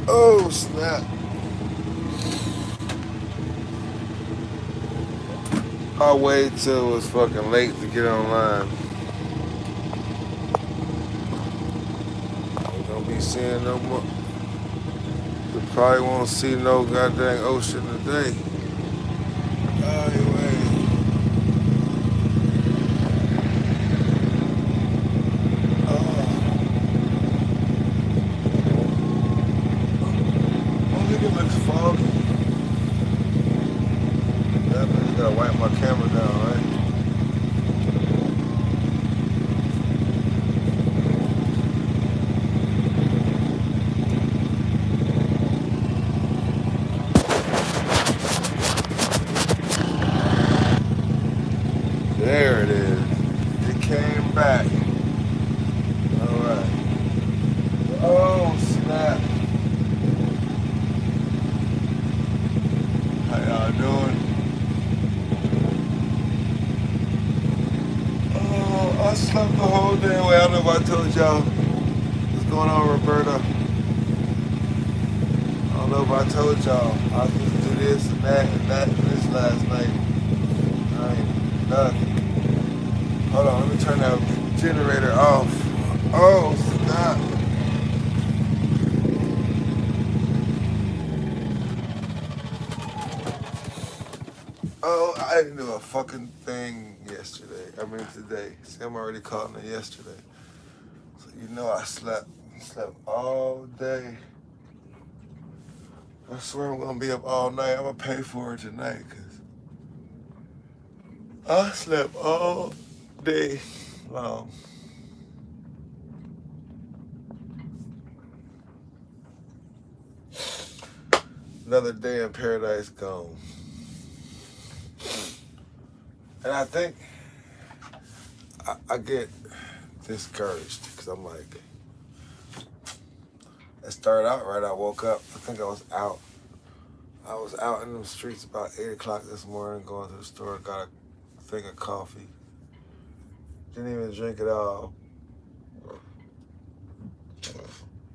Oh, snap. I'll wait till it was fucking late to get online. We don't be seeing no more. We probably won't see no goddamn ocean today. Anyway, I think it looks foggy. That means I gotta wipe my camera down, right? There it is. It came back. All right. Oh, snap. How y'all doing? Oh, I slept the whole day away. I don't know if I told y'all what's going on, Roberta. I don't know if I told y'all I was supposed to do this and that and that and this last night. I ain't nothing. Hold on, let me turn that generator off. Oh, snap. Oh, I didn't do a fucking thing yesterday. I mean today. See, I'm already calling it yesterday. So you know I slept all day. I swear I'm gonna be up all night. I'm gonna pay for it tonight, cause I slept all day long. Another day in paradise gone. And I think I get discouraged because I'm like, it started out right. I woke up. I think I was out. I was out in the streets about 8 o'clock this morning, going to the store, got a thing of coffee. Didn't even drink it all.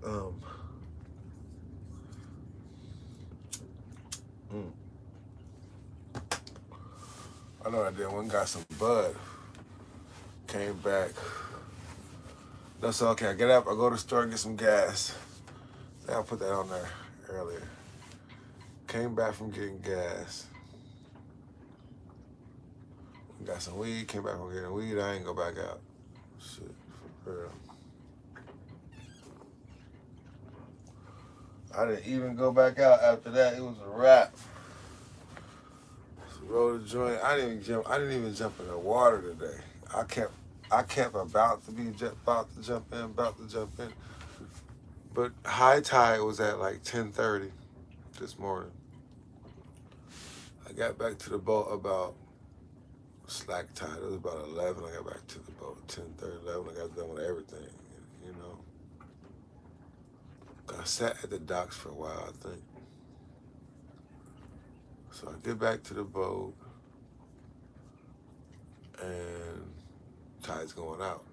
Um, mm. I know I did. One got some bud. Came back. That's okay. I get up. I go to the store and get some gas. I put that on there earlier. Came back from getting gas. Got some weed. Came back from getting weed. I ain't go back out. Shit, for real. I didn't even go back out after that. It was a wrap. So rolled a joint. I didn't even jump in the water today. I kept about to jump in. But high tide was at like 10:30 this morning. I got back to the boat about slack tide. It was about 11. I got back to the boat 10:30, 11. I got done with everything, you know. I sat at the docks for a while, I think. So I get back to the boat and tide's going out.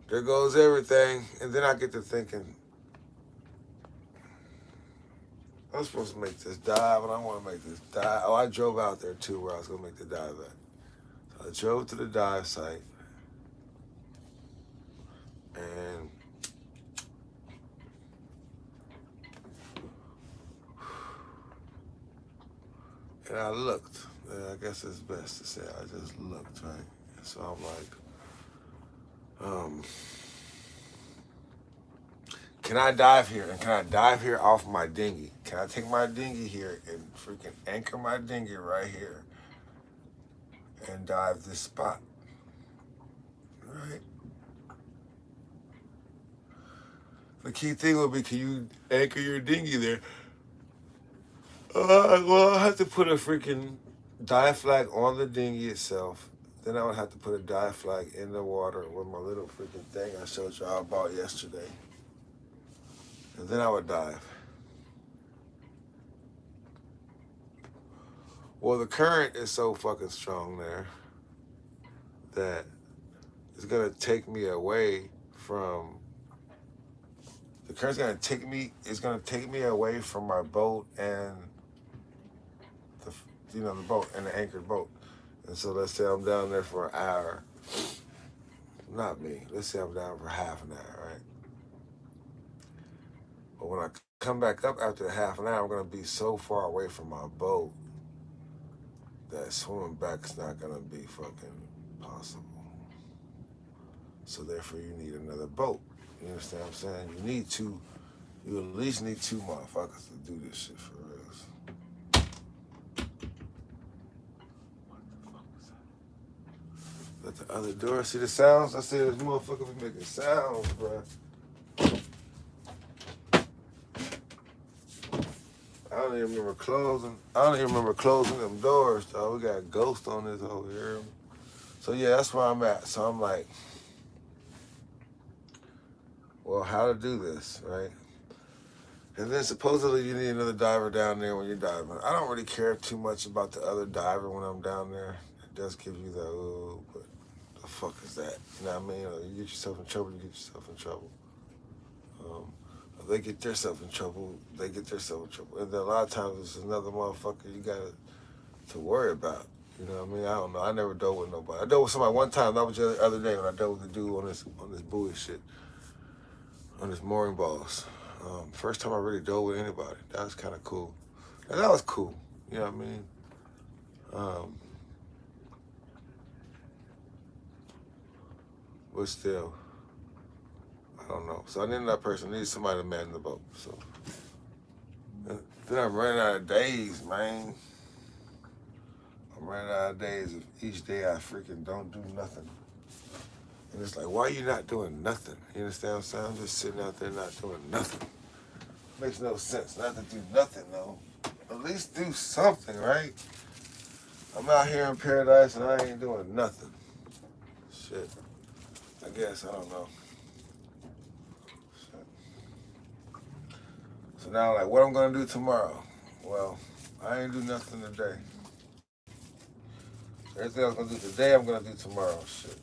There goes everything. And then I get to thinking, I'm supposed to make this dive, and I want to make this dive. Oh, I drove out there too, where I was gonna make the dive at. So I drove to the dive site, and I looked. I guess it's best to say I just looked, right? And so I'm like, can I dive here? And can I dive here off my dinghy? Can I take my dinghy here and freaking anchor my dinghy right here and dive this spot? Right? The key thing would be, can you anchor your dinghy there? Well, I have to put a freaking dive flag on the dinghy itself. Then I would have to put a dive flag in the water with my little freaking thing I showed y'all about yesterday. And then I would dive. Well, the current is so fucking strong there that it's gonna take me away from the current's gonna take me. It's gonna take me away from my boat and the the boat and the anchored boat. And so let's say I'm down there for an hour. Not me. Let's say I'm down for half an hour, right? But when I come back up after half an hour, I'm gonna be so far away from my boat that swimming back's not gonna be fucking possible. So therefore, you need another boat. You understand what I'm saying? You at least need two motherfuckers to do this shit for real. At the other door, see the sounds? I said this motherfucker be making sounds, bro. I don't even remember closing them doors, dog. We got a ghost on this over here. So yeah, that's where I'm at. So I'm like, well, how to do this, right? And then supposedly you need another diver down there when you're diving. I don't really care too much about the other diver when I'm down there. It does give you the, ooh, but the fuck is that? You know what I mean? You get yourself in trouble, you get yourself in trouble. If they get themselves in trouble, they get themselves in trouble. And then a lot of times it's another motherfucker you got to worry about. You know what I mean? I don't know. I never dove with nobody. I dove with somebody one time. That was the other day when I dove with the dude on this buoy shit, on this mooring balls. First time I really dove with anybody. That was kind of cool. And that was cool. You know what I mean? But still, I don't know. So I need that person. I need somebody to man the boat. So then I'm running out of days, man. I'm running out of days if each day I freaking don't do nothing. And it's like, why are you not doing nothing? You understand what I'm saying? I'm just sitting out there not doing nothing. Makes no sense not to do nothing, though. At least do something, right? I'm out here in paradise and I ain't doing nothing. Shit. I guess, I don't know. Shit. So now, like, what I'm gonna do tomorrow? Well, I ain't do nothing today. Everything I was gonna do today, I'm gonna do tomorrow. Shit.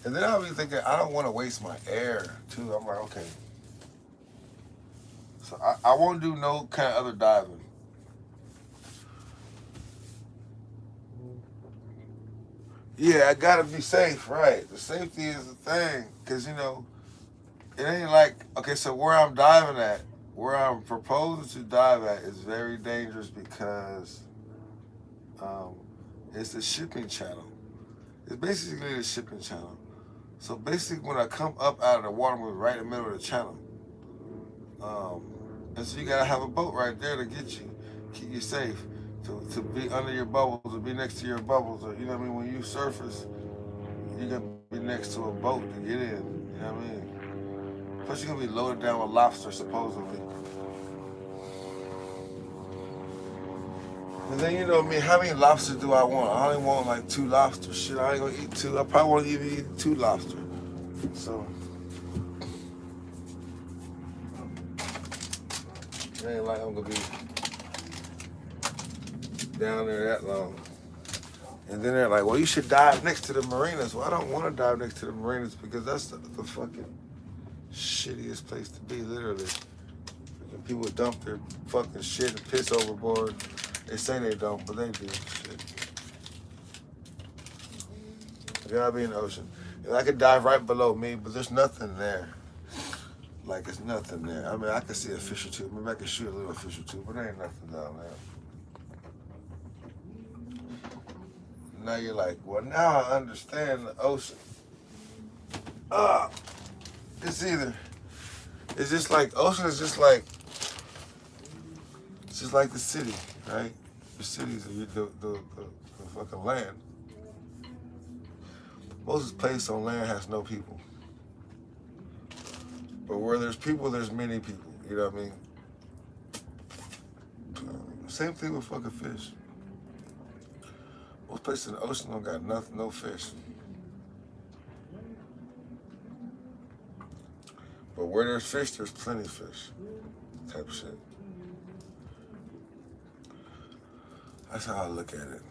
And then I'll be thinking, I don't want to waste my air, too. I'm like, okay. So I won't do no kind of other diving. Yeah, I gotta be safe, right? The safety is the thing, because, it ain't like, okay, so where I'm diving at, where I'm proposing to dive at is very dangerous because it's the shipping channel. It's basically the shipping channel. So basically when I come up out of the water, we're right in the middle of the channel. And so you gotta have a boat right there to get you, keep you safe, to be under your bubbles, to be next to your bubbles, or you know what I mean. When you surface, you gotta be next to a boat to get in. You know what I mean. Plus you're gonna be loaded down with lobster supposedly. And then you know me, how many lobsters do I want? I only want like 2 lobsters. Shit, I ain't gonna eat 2. I probably won't even eat 2 lobsters. So. It ain't like I'm gonna be down there that long. And then they're like, well, you should dive next to the marinas. Well, I don't want to dive next to the marinas because that's the fucking shittiest place to be, literally. And people dump their fucking shit and piss overboard. They say they don't, but they do. Shit. You gotta be in the ocean. And I could dive right below me, but there's nothing there. Like, it's nothing there. I mean, I can see a fish or two. Maybe I can shoot a little fish or two, but there ain't nothing down there. Now you're like, well, now I understand the ocean. It's just like, ocean is just like, it's just like the city, right? The cities, the fucking land. Most place on land has no people. But where there's people, there's many people. You know what I mean? Same thing with fucking fish. Most places in the ocean don't got nothing, no fish. But where there's fish, there's plenty of fish. Type of shit. That's how I look at it.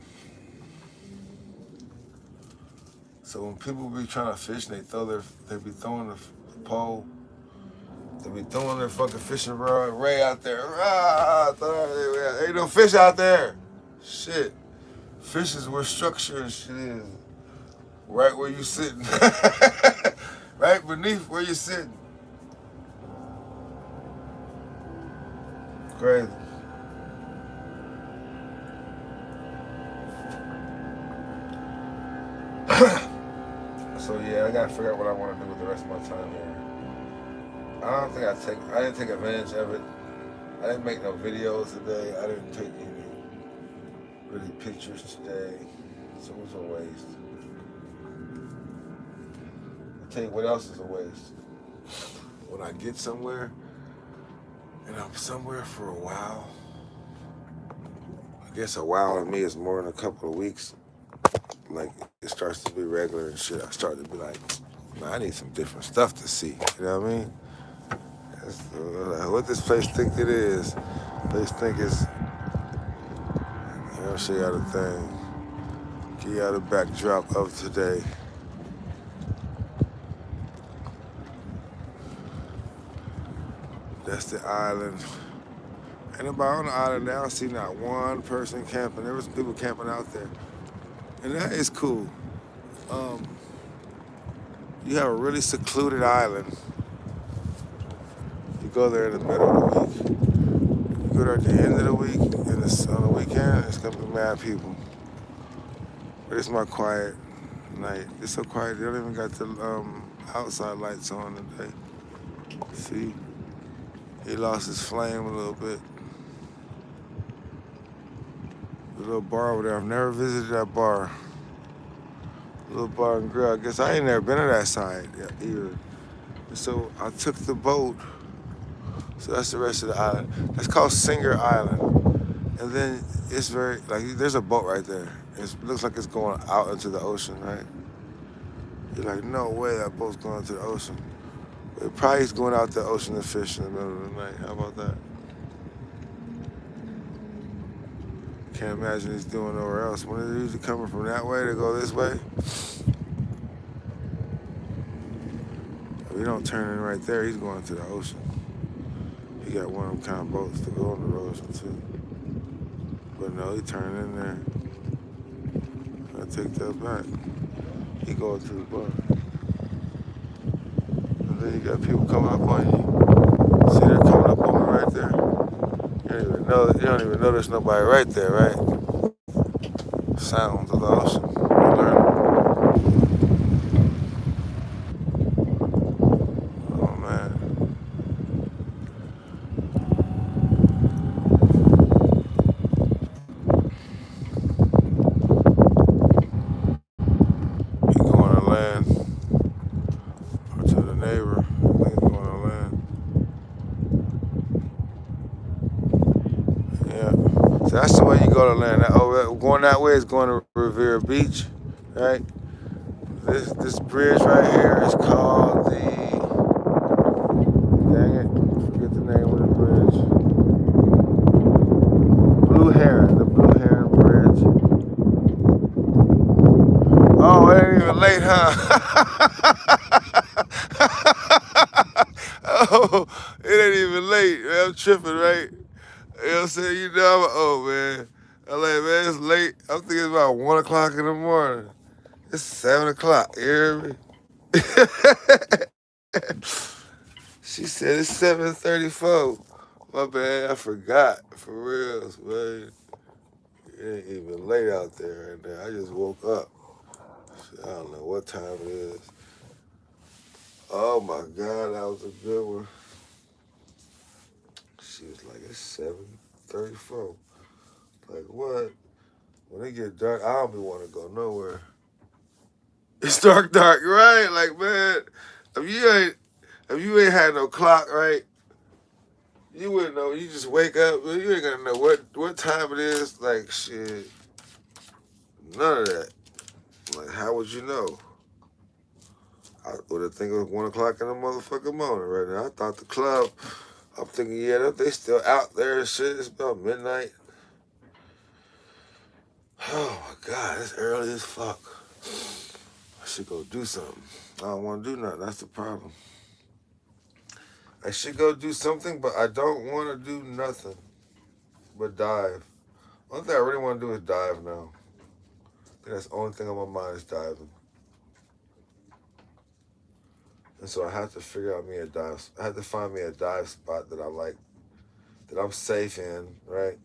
So when people be trying to fish and they be throwing the pole, They be throwing their fucking fishing rod. Ray out there. Ain't no fish out there. Shit. Fish is where structure and shit is. Right where you sitting. Right beneath where you sitting. Crazy. So yeah, I gotta figure out what I want to do with the rest of my time here. I didn't take advantage of it. I didn't make no videos today. I didn't take any really pictures today. So it was a waste. I'll tell you what else is a waste. When I get somewhere and I'm somewhere for a while, I guess a while to me is more than a couple of weeks. Like it starts to be regular and shit. I start to be like, man, I need some different stuff to see. You know what I mean? That's, what this place think it is. They think it's, I'll show y'all the thing. Give y'all the backdrop of today. That's the island. Ain't nobody on the island now. I see not one person camping. There was people camping out there. And that is cool. You have a really secluded island. You go there in the middle of the week. You go there at the end of the week, and on the weekend, it's gonna be mad people. But it's my quiet night. It's so quiet, they don't even got the outside lights on today. See? He lost his flame a little bit. The little bar over there, I've never visited that bar. Little bar and grill. I guess I ain't never been to that side either. So I took the boat. So that's the rest of the island. That's called Singer Island. And then it's very, like, there's a boat right there. It looks like it's going out into the ocean, right? You're like, no way that boat's going into the ocean. But it probably is going out the ocean to fish in the middle of the night. How about that? Can't imagine he's doing nowhere else. When they're usually coming from that way to go this way. If he don't turn in right there, he's going to the ocean. He got one of them kind of boats to go on the ocean too. But no, he turned in there. I take that back. He going to the bar. And then you got people coming up on you. See, they're coming up on me right there. You don't even know there's nobody right there, right? Sounds of the ocean. You learn. Oh man. He going to land. Or to the neighbor. I think he's going to land. Yeah. So that's the way you go to land. Going that way is going to Revere Beach, right? This bridge right here is called the, dang it, forget the name of the bridge. The Blue Heron Bridge. Oh, it ain't even late, huh? Oh, it ain't even late. Man, I'm tripping, right? You know what I'm saying? You know, man. I'm like, man, it's late. I'm thinking it's about 1 o'clock in the morning. It's 7 o'clock, you hear me? She said it's 7:34. My bad, I forgot. For reals, man. It ain't even late out there right now. I just woke up. I don't know what time it is. Oh my God, that was a good one. She was like, it's 7:34. Like, what? When it get dark, I don't be want to go nowhere. It's dark, right? Like, man, if you ain't had no clock, right? You wouldn't know. You just wake up. You ain't gonna know what time it is. Like, shit, none of that. Like, how would you know? I would have think it was 1 o'clock in the motherfucking morning right now. I thought the club. I'm thinking, yeah, they still out there and shit. It's about midnight. Oh my God, it's early as fuck. I should go do something. I don't want to do nothing. That's the problem. I should go do something, but I don't want to do nothing but dive. One thing I really want to do is dive now. I think that's the only thing on my mind is diving. And so I have to figure out me a dive. I have to find me a dive spot that I like, that I'm safe in, right?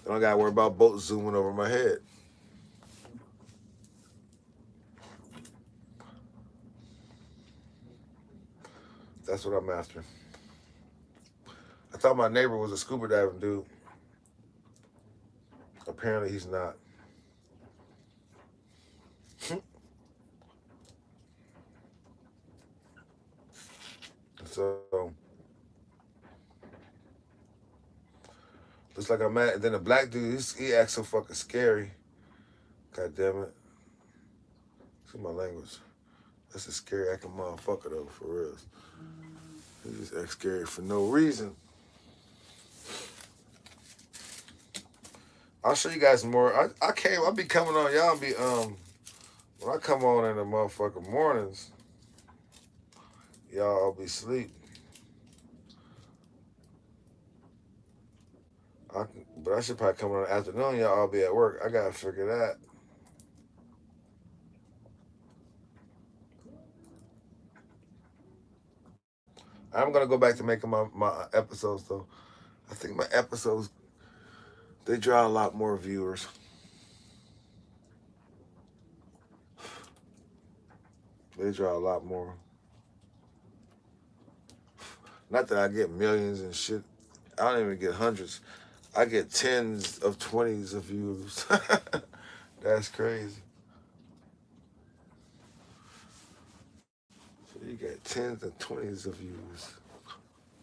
I don't gotta worry about boats zooming over my head. That's what I'm after. I thought my neighbor was a scuba diving dude. Apparently he's not. So looks like I'm at. And then the black dude, he acts so fucking scary. God damn it. See my language. That's a scary acting motherfucker though, for real. He just acts scary for no reason. I'll show you guys more. I'll be coming on y'all be when I come on in the motherfucking mornings, y'all all be asleep. But I should probably come on in the afternoon, y'all all be at work. I gotta figure that. I'm gonna go back to making my episodes though. I think my episodes they draw a lot more viewers. They draw a lot more. Not that I get millions and shit. I don't even get hundreds. I get tens of twenties of views. That's crazy. So you get tens and twenties of views.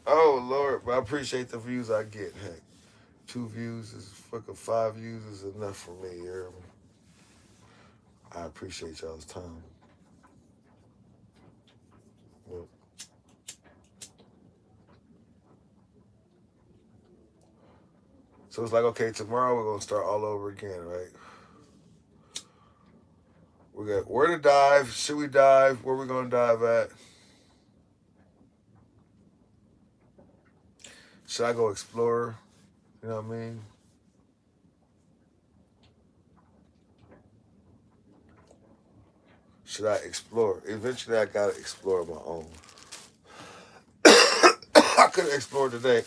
Oh Lord, but I appreciate the views I get. Heck, 2 views is fucking 5 views is enough for me. You hear me? I appreciate y'all's time. Yeah. So it's like, okay, tomorrow we're gonna start all over again, right? We got where to dive. Should we dive? Where we gonna dive at? Should I go explore? You know what I mean? Should I explore? Eventually, I gotta explore my own. I could have explored today.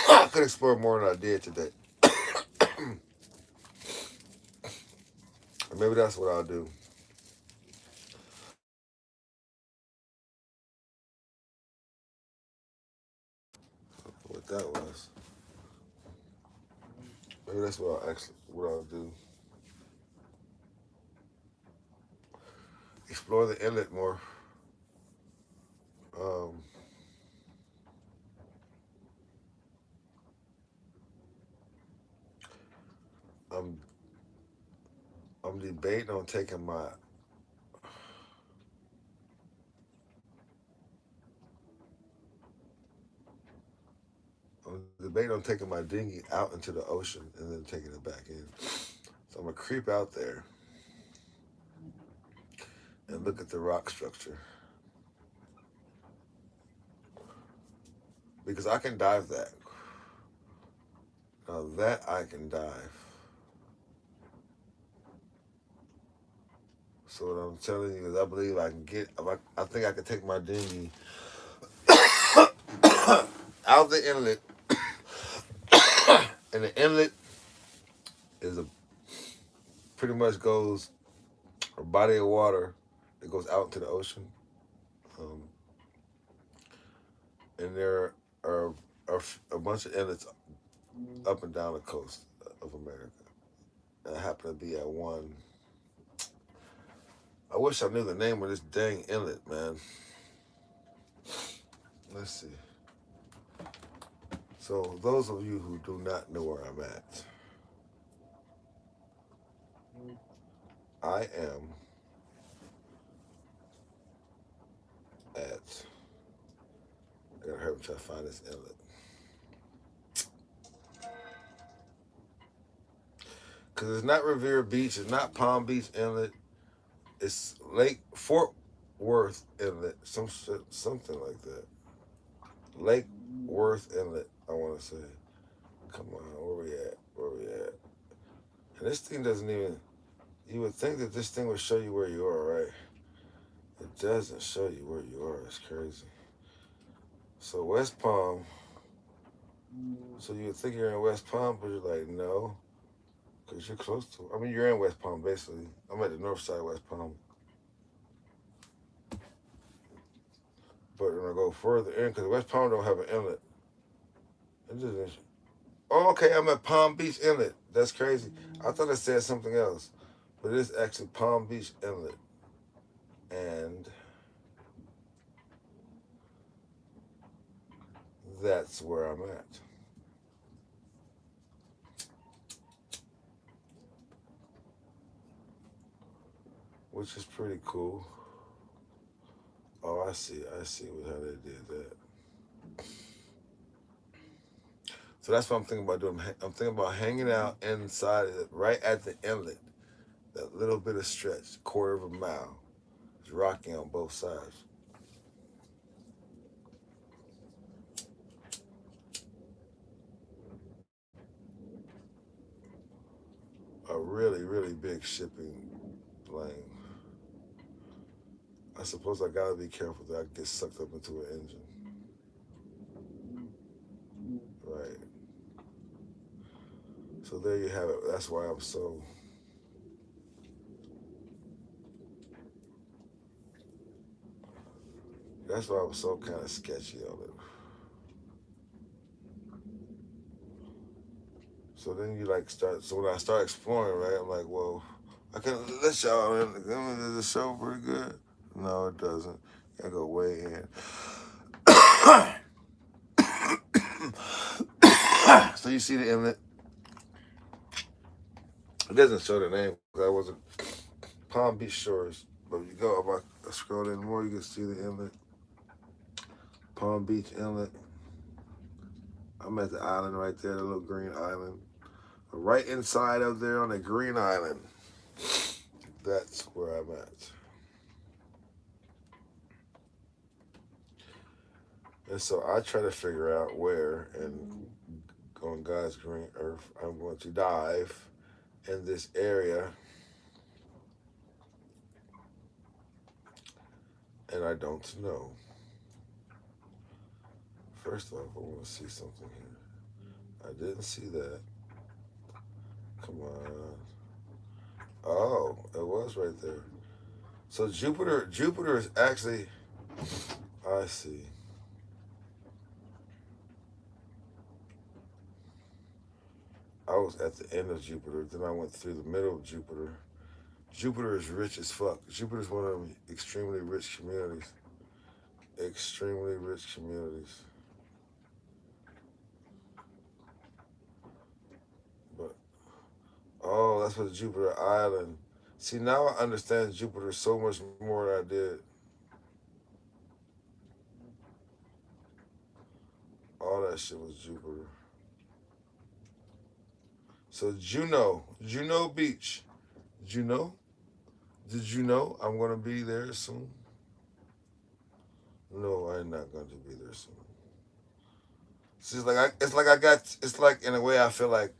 I could explore more than I did today. Maybe that's what I'll do. What that was. Maybe that's what I'll do. Explore the inlet more. Um, I'm I'm debating on taking my. I'm debating on taking my dinghy out into the ocean and then taking it back in. So I'm gonna creep out there and look at the rock structure because I can dive that. Now that I can dive. So what I'm telling you is, I believe I can get. I think I can take my dinghy out the inlet, and the inlet is a pretty much goes a body of water that goes out into the ocean, um, and there are a bunch of inlets up and down the coast of America. And I happen to be at one. I wish I knew the name of this dang inlet, man. Let's see. So those of you who do not know where I'm at, I am at. I gotta hurry up try to find this inlet. because it's not Revere Beach, it's not Palm Beach Inlet, it's Lake Fort Worth Inlet, something like that. Lake Worth Inlet, I want to say. Come on, where we at? Where we at? And this thing doesn't even. You would think that this thing would show you where you are, right? It doesn't show you where you are. It's crazy. So West Palm. So you would think you're in West Palm, but you're like, no, because you're close to. I mean, you're in West Palm basically. I'm at the north side of West Palm. But when I go further in, because West Palm don't have an inlet. It doesn't. Oh, okay, I'm at Palm Beach Inlet. That's crazy. I thought it said something else, but it's actually Palm Beach Inlet, and that's where I'm at. Which is pretty cool. Oh, I see how they did that. So that's what I'm thinking about doing. I'm thinking about hanging out inside of it, right at the inlet. That little bit of stretch, quarter of a mile. It's rocky on both sides. A really, really big shipping lane. I suppose I gotta be careful that I get sucked up into an engine. Right. So there you have it. That's why I'm so. That's why I'm so kind of sketchy on it. So then you like start. So when I start exploring, right, I'm like, well, I can let y'all in. Does the show pretty good? No, it doesn't. I go way in. So you see the inlet. It doesn't show the name because I wasn't Palm Beach Shores. But if you go up, I scroll in more, you can see the inlet. Palm Beach Inlet. I'm at the island right there, the little green island. Right inside of there on the green island. That's where I'm at. And so I try to figure out where, and on God's green earth, I'm going to dive in this area. And I don't know. First off, I want to see something here. I didn't see that. Come on. Oh, it was right there. So Jupiter is actually, I see. I was at the end of Jupiter, then I went through the middle of Jupiter. Jupiter is rich as fuck. Jupiter is one of them extremely rich communities. Extremely rich communities. But, oh, that's what Jupiter Island. See, now I understand Jupiter so much more than I did. All that shit was Jupiter. So Juno Beach. Juno? Did you know I'm gonna be there soon? No, I'm not going to be there soon. It's like in a way I feel like,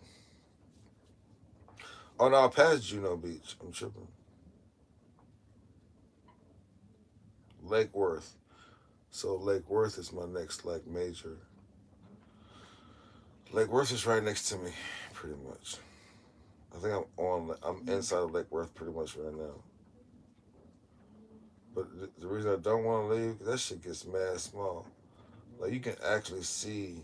oh no, I passed Juno Beach. I'm tripping. Lake Worth. So Lake Worth is my next like major. Lake Worth is right next to me, pretty much. I think I'm inside of Lake Worth pretty much right now. But the reason I don't want to leave, that shit gets mad small. Like you can actually see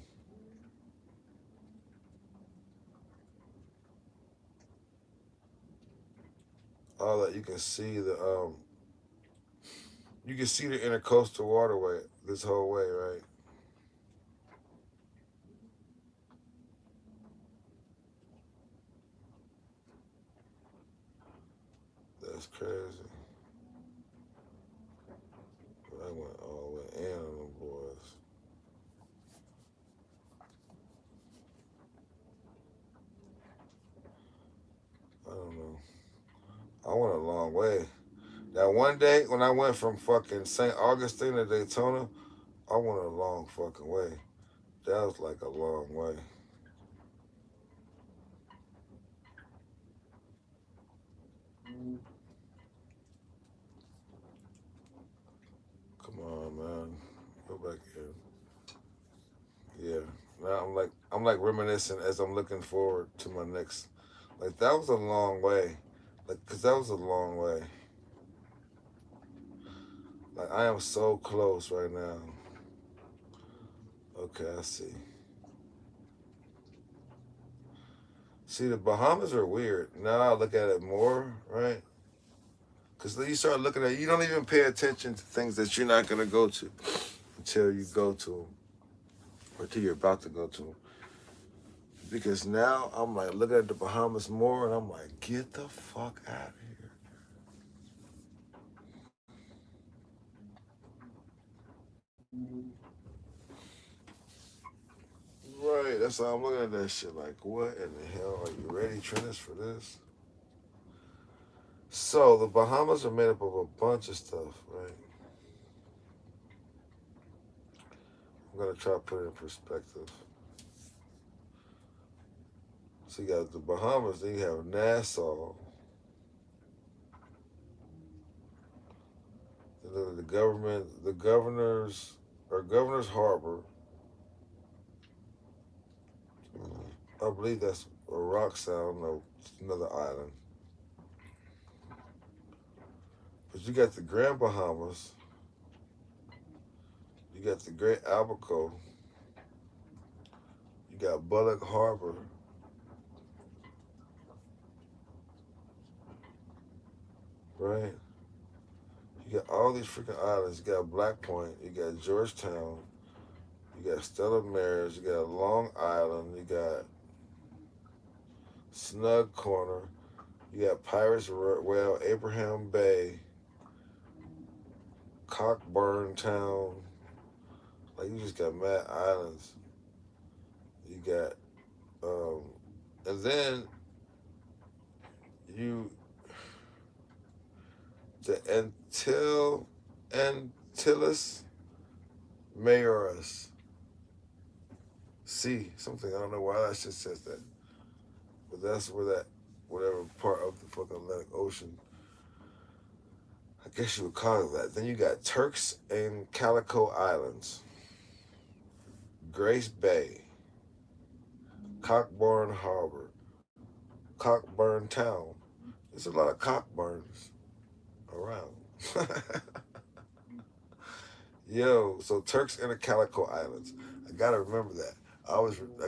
all that. You can see the intercoastal waterway this whole way, right? That's crazy. But I went all the way in on them boys. went a long way. That one day when I went from fucking St. Augustine to Daytona, I went a long fucking way. That was like a long way. Come on, man. Go back in. Yeah. Now I'm like reminiscing as I'm looking forward to my next. Like that was a long way. Like, cause that was a long way. Like I am so close right now. Okay, I see. See, the Bahamas are weird. Now I look at it more, right? Because you start looking at, you don't even pay attention to things that you're not gonna go to until you go to them, or until you're about to go to them. Because now I'm like looking at the Bahamas more, and I'm like, get the fuck out of here. Right, that's how I'm looking at that shit. Like, what in the hell? Are you ready, Trennis, for this? So the Bahamas are made up of a bunch of stuff, right? I'm gonna try to put it in perspective. So you got the Bahamas, then you have Nassau, the government, the governors, or Governor's Harbor. I believe that's a rock sound, no, another island. But you got the Grand Bahamas, you got the Great Abaco, you got Bullock Harbor, right? You got all these freaking islands. You got Black Point, you got Georgetown, you got Stella Maris, you got Long Island, you got Snug Corner, you got Pirates Well, Abraham Bay, Cockburn Town. Like you just got mad islands. You got, and then you the Antilles Majoris. See something. I don't know why that shit says that, but that's where that whatever part of the fucking Atlantic Ocean. I guess you would call it that. Then you got Turks and Calico Islands, Grace Bay, Cockburn Harbor, Cockburn Town. There's a lot of Cockburns around. Yo, so Turks and the Calico Islands. I gotta remember that. I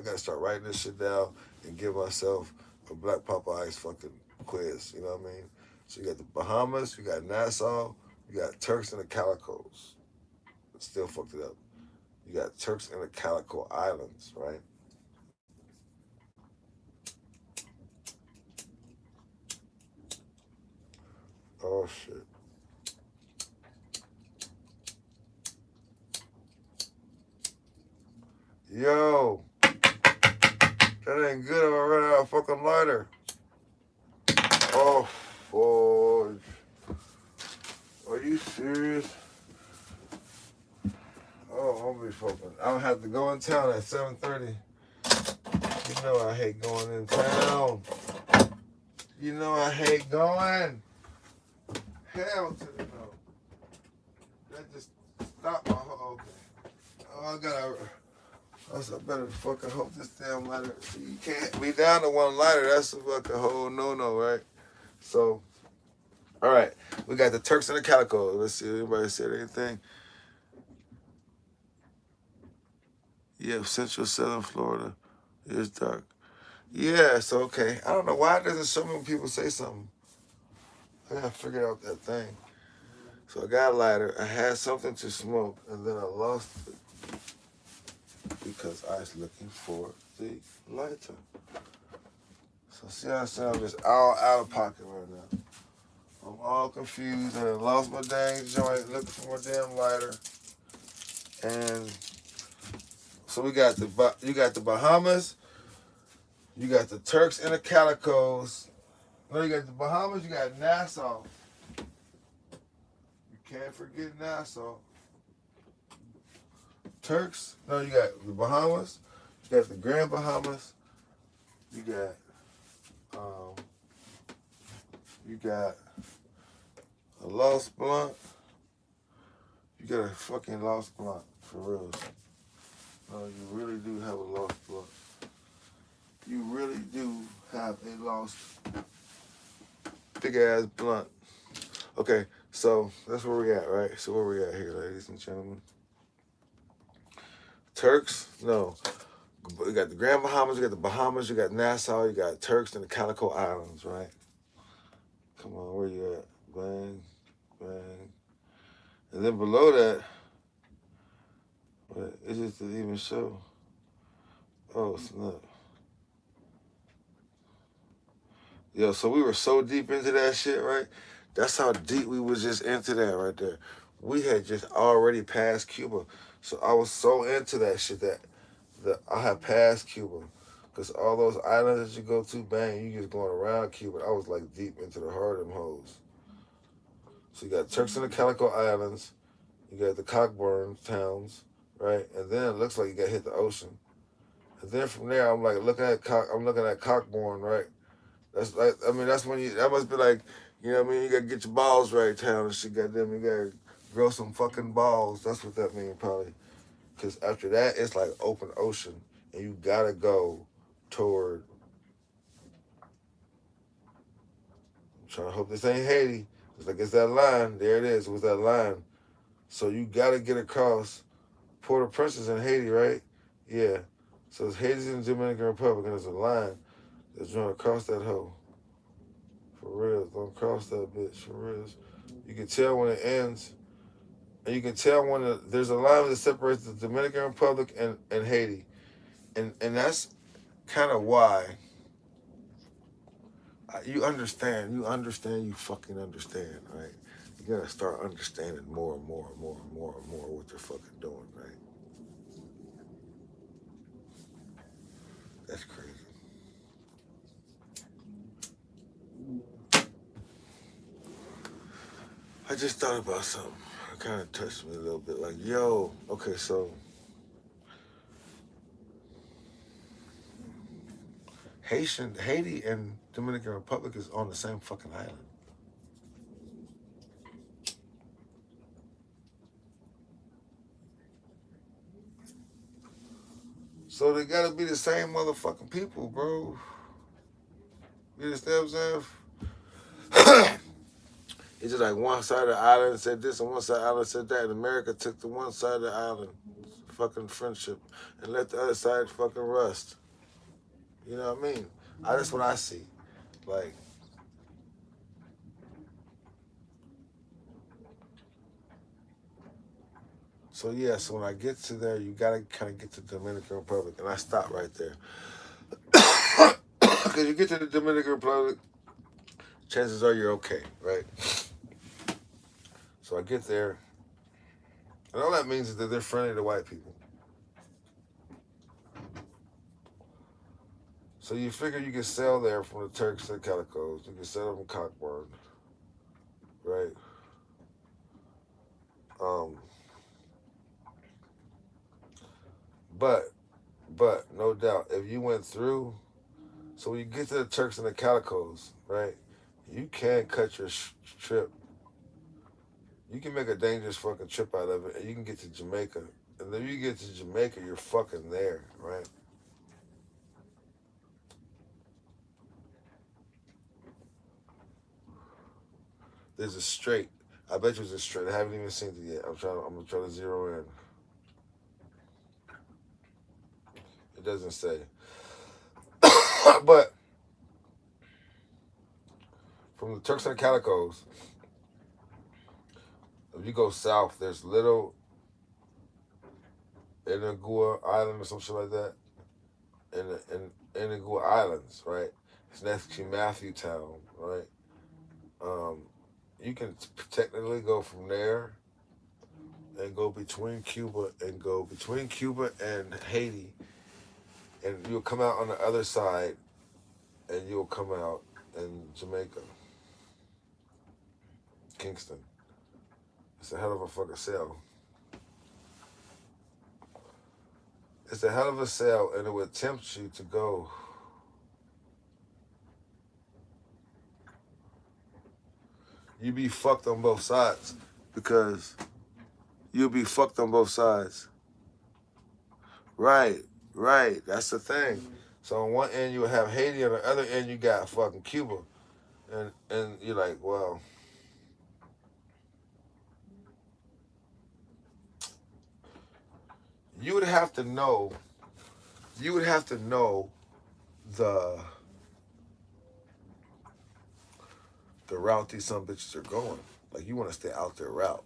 gotta start writing this shit down and give myself a Black Popeyes fucking quiz. You know what I mean? So you got the Bahamas, you got Nassau, you got Turks and the Calicos. Still fucked it up. You got Turks and the Calico Islands, right? Oh shit. Yo, that ain't good. I'm gonna run out of fucking lighter. Oh, Fudge. Are you serious? Oh, I'll be fucking. I'm gonna have to go in town at 7:30. You know I hate going in town. You know I hate going. Hell to the no. That just stopped my whole. Okay. Oh, I better fucking hope this damn lighter. See, you can't be down to one lighter. That's a fucking whole no-no, right? So, all right. We got the Turks and the Calico. Let's see if anybody said anything. Yeah, Central Southern Florida is dark. Yeah, so okay. I don't know why doesn't so many people say something. I gotta figure out that thing. So I got a lighter. I had something to smoke, and then I lost it because I was looking for the lighter. So see how I sound just all out of pocket right now. I'm all confused and I lost my dang joint looking for my damn lighter. And so you got the Bahamas, you got the Turks and the Calicos, No, you got the Bahamas, you got Nassau. You can't forget Nassau. Turks, no, you got the Bahamas, you got the Grand Bahamas, you got a Lost Blunt, you got a fucking Lost Blunt, for real. No, you really do have a Lost Blunt. You really do have a lost big ass blunt. Okay, so that's where we at, right? So where we at here, ladies and gentlemen? Turks? No. You got the Grand Bahamas, you got the Bahamas, you got Nassau, you got Turks and the Calico Islands, right? Come on, where you at? Bang, bang. And then below that, it just didn't even show. Oh, snap. Yo, so we were so deep into that shit, right? That's how deep we was just into that right there. We had just already passed Cuba. So I was so into that shit that I had passed Cuba. Because all those islands that you go to, bang, you just going around Cuba. I was like deep into the heart of them hoes. So you got Turks and the Calico Islands. You got the Cockburn towns, right? And then it looks like you got to hit the ocean. And then from there, I'm like looking at Cockburn, right? That's like, I mean, that's when that must be like, you know what I mean? You gotta get your balls right, town and shit, goddamn. You gotta grow some fucking balls. That's what that means, probably. Because after that, it's like open ocean. And you gotta go toward, I'm trying to hope this ain't Haiti. It's like, it's that line. There it is. It was that line. So you gotta get across Port-au-Prince in Haiti, right? Yeah. So it's Haiti's in the Dominican Republic, and there's a line that's trying to cross that hoe. For real, don't cross that bitch. For real, you can tell when it ends, and you can tell when there's a line that separates the Dominican Republic and Haiti, and that's kind of why you understand. You fucking understand, right? You gotta start understanding more and more and more and more and more what they're fucking doing, right? That's crazy. I just thought about something. It kind of touched me a little bit. Like, yo, okay, so Haiti and Dominican Republic is on the same fucking island. So they gotta be the same motherfucking people, bro. You understand what I'm saying? It's just like one side of the island said this and one side of the island said that. And America took the one side of the island, fucking friendship, and let the other side fucking rust. You know what I mean? That's what I see. Like, so yeah, so when I get to there, you gotta kind of get to the Dominican Republic. And I stop right there. Because you get to the Dominican Republic, chances are you're okay, right? So I get there, and all that means is that they're friendly to white people. So you figure you can sell there from the Turks and Calicos. You can sell them Cockburn, right? Um, but no doubt, if you went through, so when you get to the Turks and the Calicos, right? You can cut your trip. You can make a dangerous fucking trip out of it, and you can get to Jamaica. And if you get to Jamaica, you're fucking there, right? There's a straight. I bet you it's a straight. I haven't even seen it yet. I'm gonna try to zero in. It doesn't say. But from the Turks and Caicos, if you go south, there's Little Antigua Island or some shit like that. In Antigua Islands, right? It's next to Matthew Town, right? Um, you can technically go from there and go between Cuba and Haiti, and you'll come out on the other side, and you'll come out in Jamaica, Kingston. It's a hell of a fucking sale. It's a hell of a sale, and it would tempt you to go. You be fucked on both sides because you'll be fucked on both sides. Right, right. That's the thing. So on one end you have Haiti, on the other end you got fucking Cuba, and you're like, well, you would have to know. You would have to know the route these some bitches are going. Like you want to stay out their route.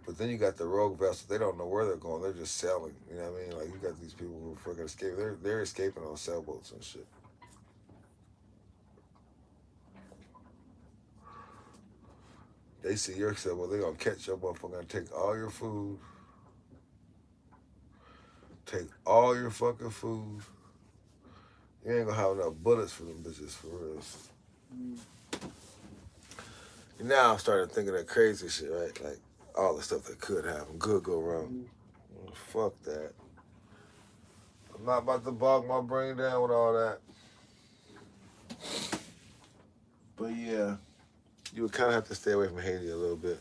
But then you got the rogue vessels. They don't know where they're going. They're just sailing. You know what I mean? Like you got these people who are fucking escaping. They're escaping on sailboats and shit. They see your sailboat. They're gonna catch your motherfucker and take all your food. Take all your fucking food. You ain't gonna have enough bullets for them bitches for real. Now I'm starting thinking that crazy shit, right? Like all the stuff that could happen, could go wrong. Well, fuck that. I'm not about to bog my brain down with all that. But yeah, you would kind of have to stay away from Haiti a little bit.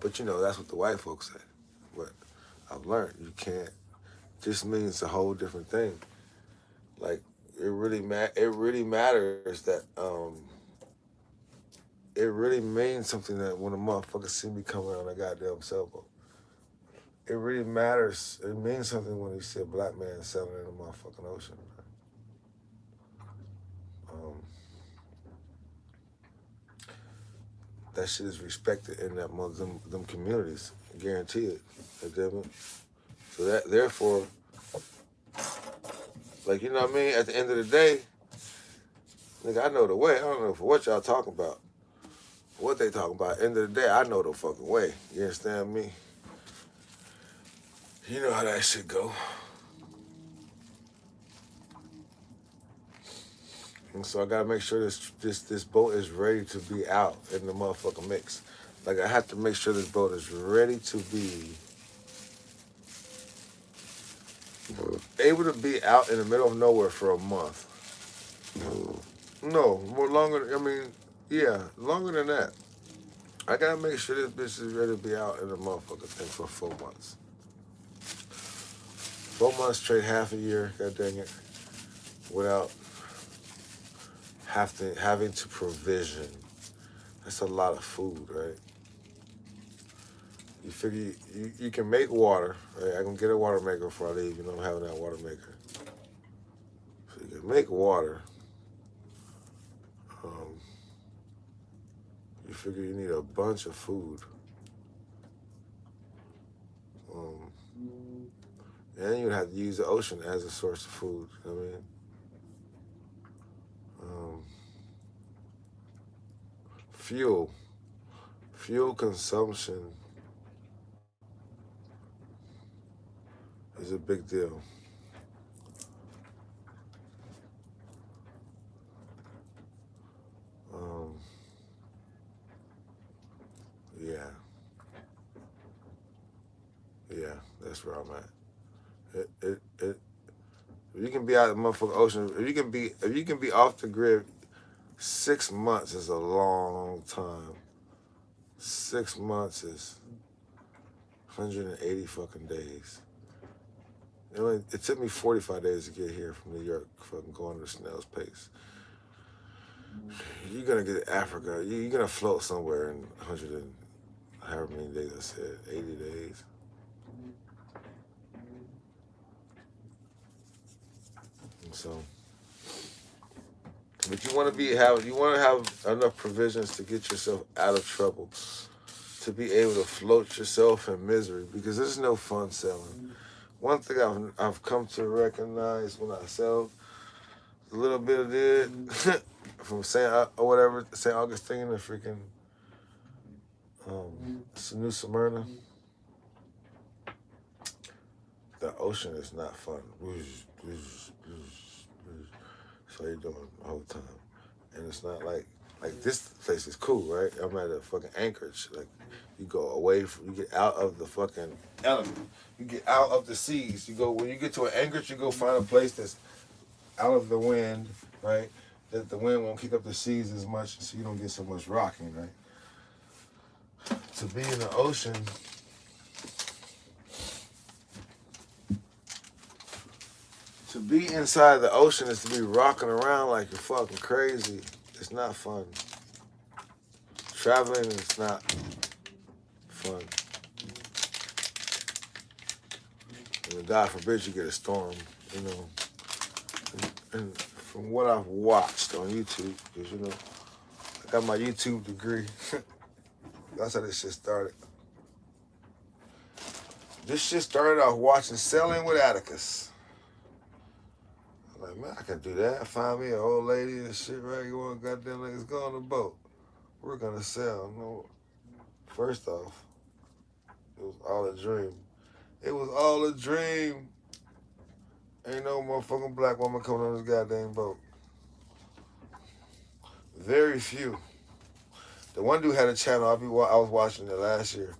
But you know, that's what the white folks say. But I've learned you can't. This means a whole different thing. Like it really matters that it really means something that when a motherfucker see me coming on a goddamn sailboat. It really matters. It means something when you see a black man sailing in the motherfucking ocean. That shit is respected in that them communities. I guarantee it. So that therefore, like you know what I mean. At the end of the day, nigga, I know the way. I don't know for what y'all talking about. What they talking about? End of the day, I know the fucking way. You understand me? You know how that shit go. And so I gotta make sure this boat is ready to be out in the motherfucking mix. Like I have to make sure this boat is ready to be able to be out in the middle of nowhere for a month. No, more longer. I mean, yeah, longer than that. I gotta make sure this bitch is ready to be out in the motherfucking thing for 4 months. 4 months straight, half a year. God dang it, without having to provision. That's a lot of food, right? You figure you can make water, right? I can get a water maker before I leave. You know, I'm having that water maker. So you can make water. You figure you need a bunch of food. And you would have to use the ocean as a source of food. You know what I mean? Fuel consumption is a big deal. Yeah, that's where I'm at. If you can be out of the motherfucking ocean, if you can be off the grid, 6 months is a long time. 6 months is 180 fucking days. It took me 45 days to get here from New York, fucking going to snail's pace. You're gonna get to Africa. You're gonna float somewhere in 100 and however many days I said, 80 days. And so, but you want to have enough provisions to get yourself out of trouble, to be able to float yourself in misery, because there's no fun selling. One thing I've come to recognize when I sell a little bit of it from St. Augustine to freaking New Smyrna, the ocean is not fun. That's all you're doing the whole time. And it's not like this place is cool, right? I'm at a fucking Anchorage. Like, you go away from, you get out of the fucking element. You get out of the seas. You go, when you get to an Anchorage, you go find a place that's out of the wind, right? That the wind won't kick up the seas as much, so you don't get so much rocking, right? To be in the ocean, to be inside the ocean is to be rocking around like you're fucking crazy. It's not fun. Traveling is not fun. And God forbid you get a storm, you know. And from what I've watched on YouTube, because, you know, I got my YouTube degree. That's how this shit started. This shit started off watching Selling with Atticus. I'm like, man, I can do that. Find me an old lady and shit, right? You want goddamn let's go on the boat. We're gonna sell. No, first off, it was all a dream. It was all a dream. Ain't no motherfucking black woman coming on this goddamn boat. Very few. The one dude had a channel. I was watching it last year.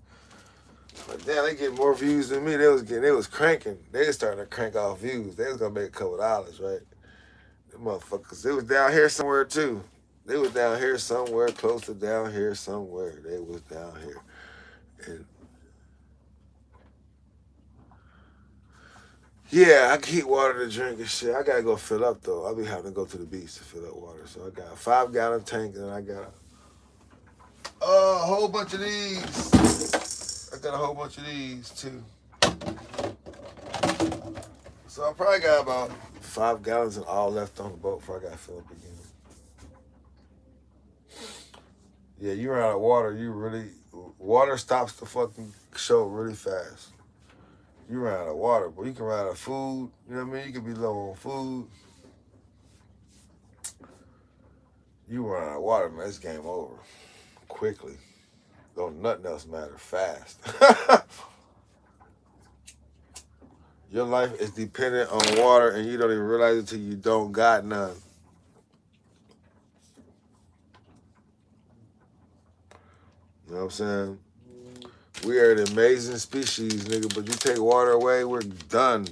Like, damn, they get more views than me. They was cranking. They was starting to crank off views. They was gonna make a couple dollars, right? The motherfuckers. They was down here somewhere too. They was down here somewhere, close to down here somewhere. They was down here. And yeah, I keep water to drink and shit. I gotta go fill up though. I'll be having to go to the beach to fill up water. So I got a 5-gallon tank and I got a whole bunch of these. I got a whole bunch of these too. So I probably got about 5 gallons and all left on the boat before I gotta fill up again. Yeah, you run out of water, water stops the fucking show really fast. You run out of water, but you can run out of food. You know what I mean? You can be low on food. You run out of water, man, it's game over. Quickly. Don't nothing else matter. Fast. Your life is dependent on water and you don't even realize it until you don't got none. You know what I'm saying? We are an amazing species, nigga, but you take water away, we're done.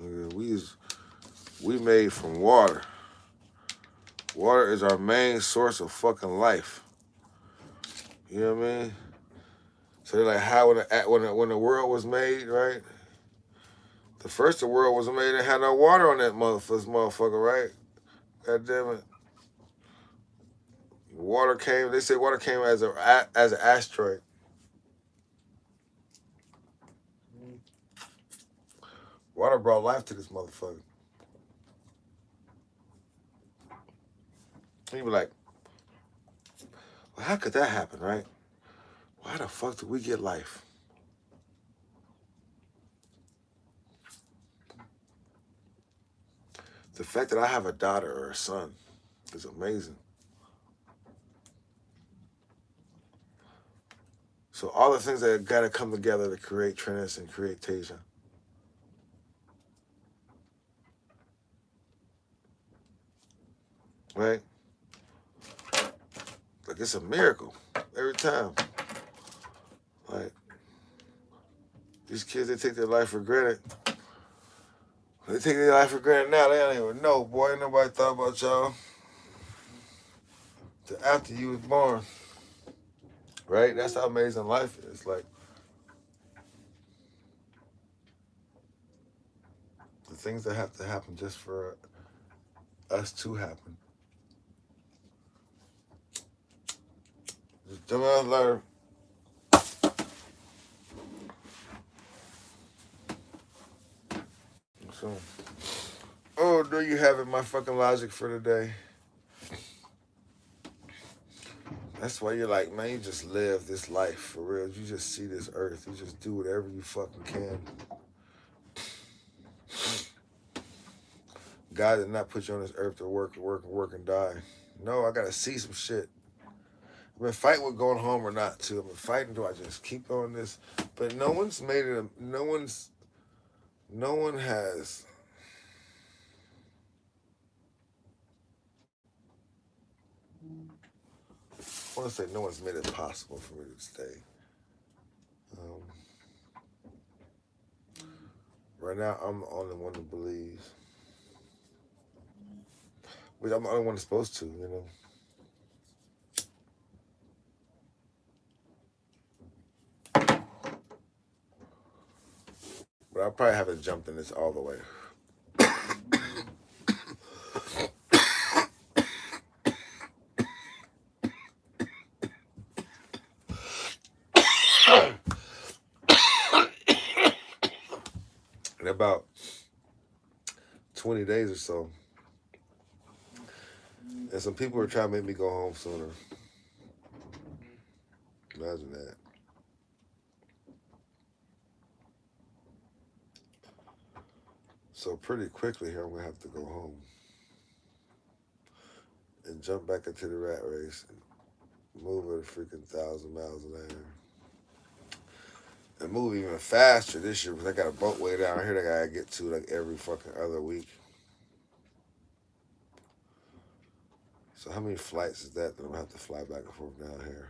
Nigga, we made from water. Water is our main source of fucking life. You know what I mean? So they're like, how when the world was made, right? The first the world was made, it had no water on that motherfucker, right? God damn it. Water came. They say water came as an asteroid. Water brought life to this motherfucker. And you be like, well, how could that happen, right? Why the fuck did we get life? The fact that I have a daughter or a son is amazing. So all the things that gotta come together to create Trinus and create Tasia. Right? Like, it's a miracle every time. Like, these kids, they take their life for granted. They take their life for granted now. They don't even know, boy. Ain't nobody thought about y'all till after you was born. Right? That's how amazing life is. Like, the things that have to happen just for us to happen. Just dumbass letter. So, oh, there you have it, my fucking logic for today. That's why you're like, man, you just live this life for real. You just see this earth. You just do whatever you fucking can. God did not put you on this earth to work and die. No, I gotta see some shit. I've been fighting with going home or not too. I've been fighting, do I just keep on this? But no one has want to say no one's made it possible for me to stay. Right now, I'm the only one that believes. Which I'm the only one that's supposed to, you know. But I probably haven't jumped in this all the way. In about 20 days or so. And some people are trying to make me go home sooner. Imagine that. So pretty quickly here, I'm going to have to go home. And jump back into the rat race. And move at a freaking 1,000 miles an hour. And move even faster this year because I got a boat way down here that I got to get to like every fucking other week. So how many flights is that I'm going to have to fly back and forth down here?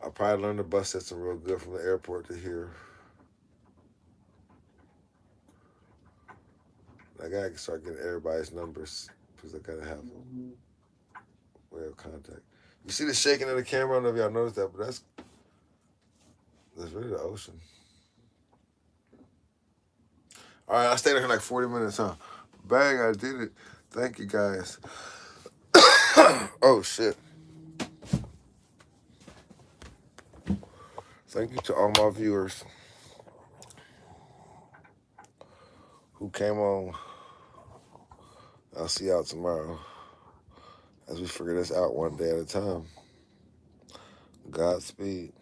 I'll probably learn the bus system real good from the airport to here. I gotta start getting everybody's numbers because I gotta have a way of contact. You see the shaking of the camera? I don't know if y'all noticed that, but that's really the ocean. All right, I stayed here like 40 minutes, huh? Bang, I did it. Thank you, guys. Oh, shit. Thank you to all my viewers who came on. I'll see y'all tomorrow as we figure this out one day at a time. Godspeed.